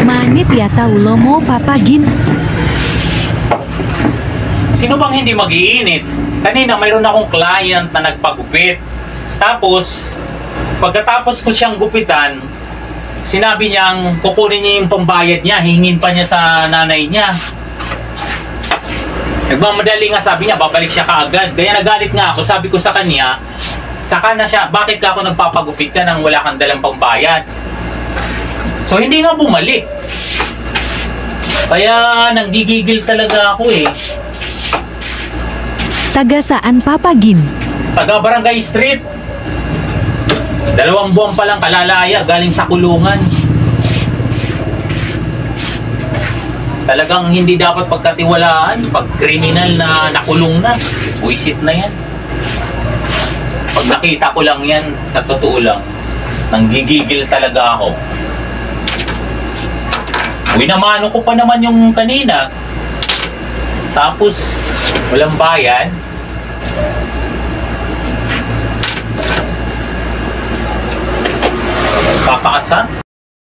Manit yata ulo mo, Papa Gin. Sino bang hindi mag-iinit? Kanina mayroon akong client na nagpagupit. Tapos, pagkatapos ko siyang gupitan, sinabi niyang kukunin niya yung pambayad niya, hingin pa niya sa nanay niya. Nagmamadali nga, sabi niya, babalik siya kaagad. Kaya nagalit nga ako, sabi ko sa kanya, saka na siya, bakit ka ako nagpapagupit ka nang wala kang dalang pambayad? So, hindi nga bumalik. Kaya, nanggigigil talaga ako eh. Taga saan, Papa Gin? Taga Barangay Street. 2 buwan pa lang kalalaya, galing sa kulungan. Talagang hindi dapat pagkatiwalaan pag kriminal na nakulong na. Buisit na yan. Pag nakita ko lang yan, sa totoo lang, nanggigigil talaga ako. Winamano ko pa naman yung kanina. Tapos, walang bayad. Papakasan.